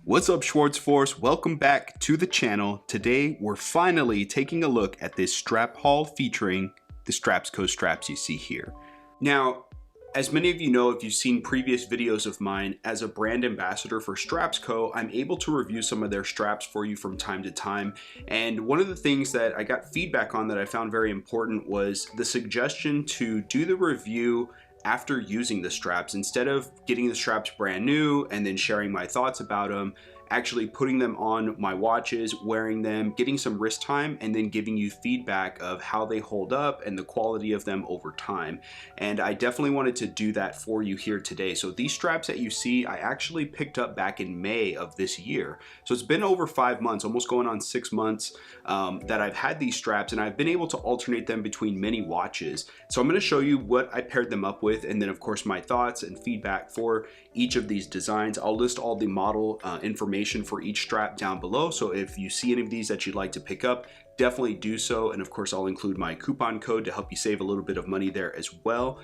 What's up, Schwartz Force? Welcome back to the channel. Today we're finally taking a look at this strap haul featuring the StrapsCo straps you see here. Now, as many of you know, if you've seen previous videos of mine, as a brand ambassador for StrapsCo, I'm able to review some of their straps for you from time to time. And one of the things that I got feedback on that I found very important was the suggestion to do the review after using the straps, instead of getting the straps brand new and then sharing my thoughts about them, actually putting them on my watches, wearing them, getting some wrist time, and then giving you feedback of how they hold up and the quality of them over time. And I definitely wanted to do that for you here today. So these straps that you see, I actually picked up back in May of this year. So it's been over 5 months, almost going on 6 months that I've had these straps, and I've been able to alternate them between many watches. So I'm going to show you what I paired them up with, and then of course my thoughts and feedback for each of these designs. I'll list all the model information for each strap down below, so if you see any of these that you'd like to pick up, definitely do so. And of course I'll include my coupon code to help you save a little bit of money there as well.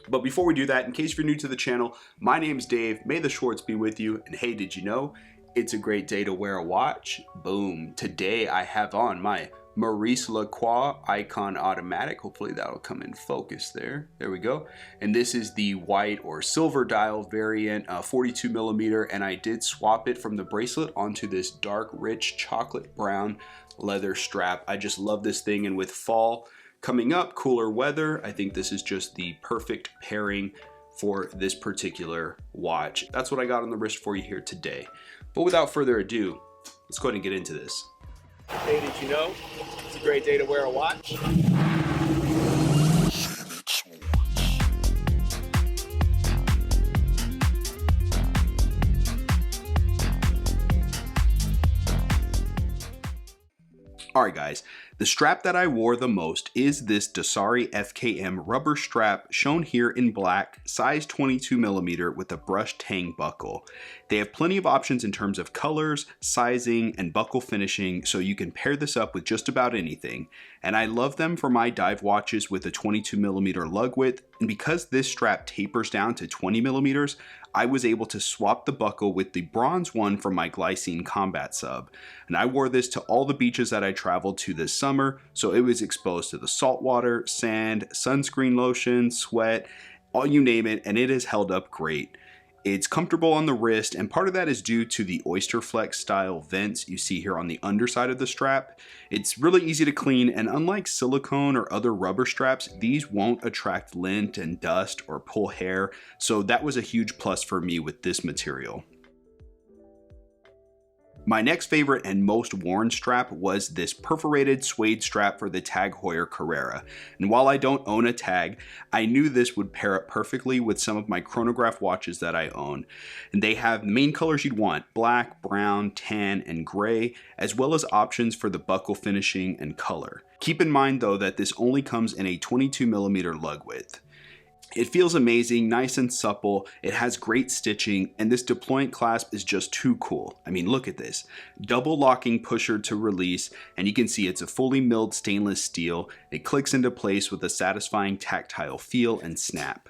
But before we do that, in case you're new to the channel, my name's Dave. May the Schwartz be with you. And hey, did you know it's a great day to wear a watch? Boom. Today I have on my Maurice Lacroix Icon Automatic. Hopefully that'll come in focus there. There we go. And this is the white or silver dial variant, 42 millimeter, and I did swap it from the bracelet onto this dark, rich chocolate brown leather strap. I just love this thing, and with fall coming up, cooler weather, I think this is just the perfect pairing for this particular watch. That's what I got on the wrist for you here today. But without further ado, let's go ahead and get into this. Hey, did you know it's a great day to wear a watch? Alright guys, the strap that I wore the most is this Dasari FKM Rubber Strap, shown here in black, size 22 millimeter with a brushed tang buckle. They have plenty of options in terms of colors, sizing, and buckle finishing, so you can pair this up with just about anything. And I love them for my dive watches with a 22 millimeter lug width, and because this strap tapers down to 20 millimeters, I was able to swap the buckle with the bronze one from my Glycine Combat sub. And I wore this to all the beaches that I traveled to this summer, so it was exposed to the salt water, sand, sunscreen lotion, sweat, all you name it, and it has held up great. It's comfortable on the wrist, and part of that is due to the Oyster Flex style vents you see here on the underside of the strap. It's really easy to clean, and unlike silicone or other rubber straps, these won't attract lint and dust or pull hair, so that was a huge plus for me with this material. My next favorite and most worn strap was this perforated suede strap for the tag Heuer Carrera. And while I don't own a tag, I knew this would pair up perfectly with some of my chronograph watches that I own. And they have the main colors you'd want: black, brown, tan, and gray, as well as options for the buckle finishing and color. Keep in mind though that this only comes in a 22 millimeter lug width. It feels amazing, nice and supple, it has great stitching, and this deployant clasp is just too cool. I mean, look at this. Double locking pusher to release, and you can see it's a fully milled stainless steel. It clicks into place with a satisfying tactile feel and snap.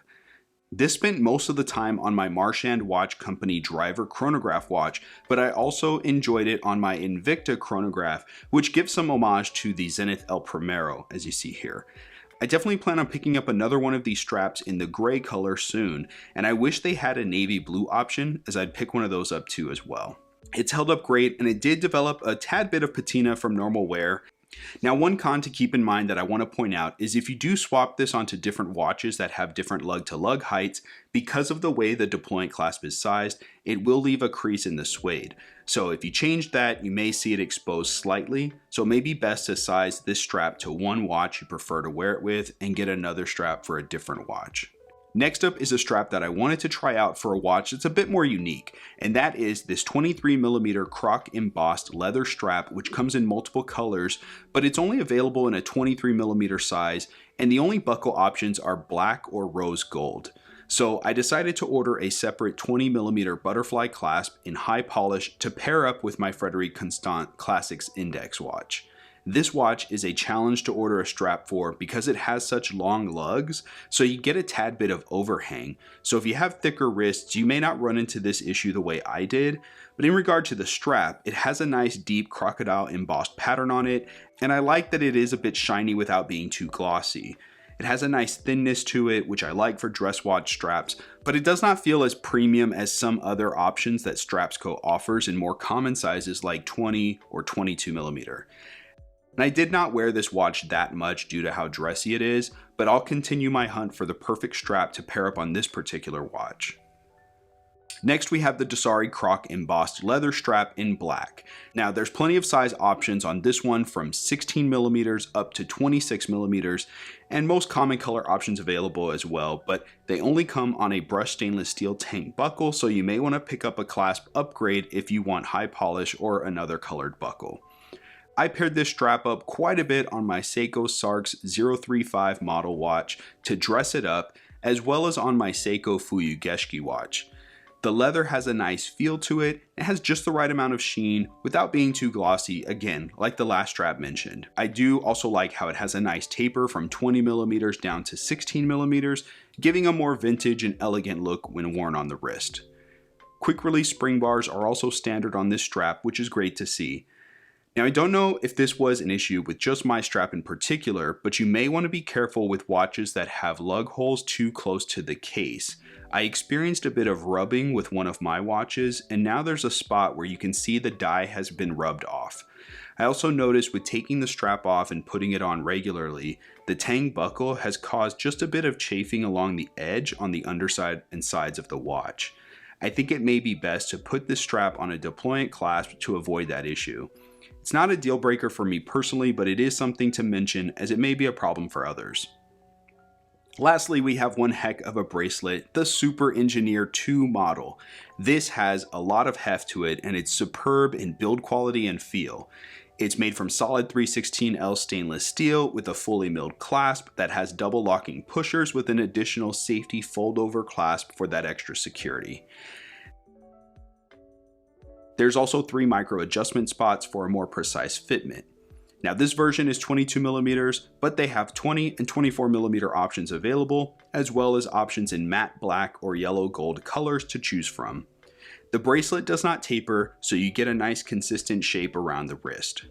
This spent most of the time on my Marchand Watch Company driver chronograph watch, but I also enjoyed it on my Invicta chronograph, which gives some homage to the Zenith El Primero, as you see here. I definitely plan on picking up another one of these straps in the gray color soon, and I wish they had a navy blue option, as I'd pick one of those up too as well. It's held up great, and it did develop a tad bit of patina from normal wear. Now, one con to keep in mind that I want to point out is if you do swap this onto different watches that have different lug-to-lug heights, because of the way the deployant clasp is sized, it will leave a crease in the suede. So if you change that, you may see it exposed slightly, so it may be best to size this strap to one watch you prefer to wear it with and get another strap for a different watch. Next up is a strap that I wanted to try out for a watch that's a bit more unique, and that is this 23 millimeter Croc embossed leather strap, which comes in multiple colors, but it's only available in a 23 millimeter size, and the only buckle options are black or rose gold. So I decided to order a separate 20 millimeter butterfly clasp in high polish to pair up with my Frederique Constant Classics Index watch. This watch is a challenge to order a strap for because it has such long lugs, so you get a tad bit of overhang. So if you have thicker wrists, you may not run into this issue the way I did. But in regard to the strap, it has a nice deep crocodile embossed pattern on it, and I like that it is a bit shiny without being too glossy. It has a nice thinness to it, which I like for dress watch straps, but it does not feel as premium as some other options that StrapsCo offers in more common sizes like 20 or 22 millimeter. And I did not wear this watch that much due to how dressy it is, but I'll continue my hunt for the perfect strap to pair up on this particular watch. Next, we have the Dasari Croc embossed leather strap in black. Now, there's plenty of size options on this one from 16 millimeters up to 26 millimeters, and most common color options available as well, but they only come on a brushed stainless steel tank buckle, so you may want to pick up a clasp upgrade if you want high polish or another colored buckle. I paired this strap up quite a bit on my Seiko Sarks 035 model watch to dress it up, as well as on my Seiko Fuyu Geshi watch. The leather has a nice feel to it, it has just the right amount of sheen without being too glossy, again, like the last strap mentioned. I do also like how it has a nice taper from 20 millimeters down to 16 millimeters, giving a more vintage and elegant look when worn on the wrist. Quick release spring bars are also standard on this strap, which is great to see. Now, I don't know if this was an issue with just my strap in particular, but you may want to be careful with watches that have lug holes too close to the case. I experienced a bit of rubbing with one of my watches, and now there's a spot where you can see the die has been rubbed off. I also noticed with taking the strap off and putting it on regularly, the tang buckle has caused just a bit of chafing along the edge on the underside and sides of the watch. I think it may be best to put this strap on a deployant clasp to avoid that issue. It's not a deal breaker for me personally, but it is something to mention as it may be a problem for others. Lastly, we have one heck of a bracelet, the Super Engineer 2 model. This has a lot of heft to it and it's superb in build quality and feel. It's made from solid 316L stainless steel with a fully milled clasp that has double locking pushers with an additional safety fold over clasp for that extra security. There's also 3 micro adjustment spots for a more precise fitment. Now this version is 22 millimeters, but they have 20 and 24 millimeter options available, as well as options in matte black or yellow gold colors to choose from. The bracelet does not taper, so you get a nice consistent shape around the wrist.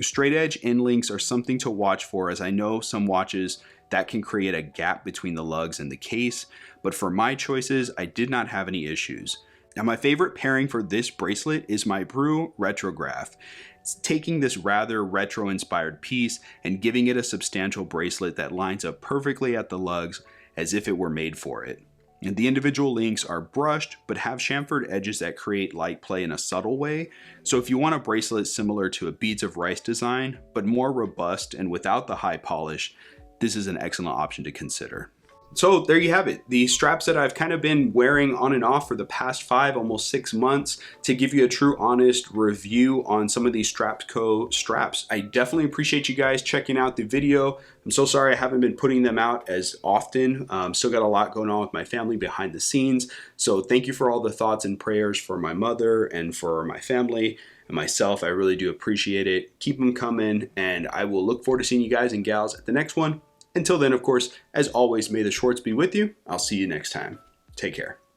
Straight edge end links are something to watch for, as I know some watches that can create a gap between the lugs and the case, but for my choices, I did not have any issues. Now my favorite pairing for this bracelet is my Brew Retrograph. It's taking this rather retro inspired piece and giving it a substantial bracelet that lines up perfectly at the lugs as if it were made for it. And the individual links are brushed but have chamfered edges that create light play in a subtle way. So if you want a bracelet similar to a beads of rice design, but more robust and without the high polish, this is an excellent option to consider. So there you have it, the straps that I've kind of been wearing on and off for the past 5, almost 6 months to give you a true honest review on some of these StrapsCo straps. I definitely appreciate you guys checking out the video. I'm so sorry I haven't been putting them out as often. Still got a lot going on with my family behind the scenes. So thank you for all the thoughts and prayers for my mother and for my family and myself. I really do appreciate it. Keep them coming, and I will look forward to seeing you guys and gals at the next one. Until then, of course, as always, may the shorts be with you. I'll see you next time. Take care.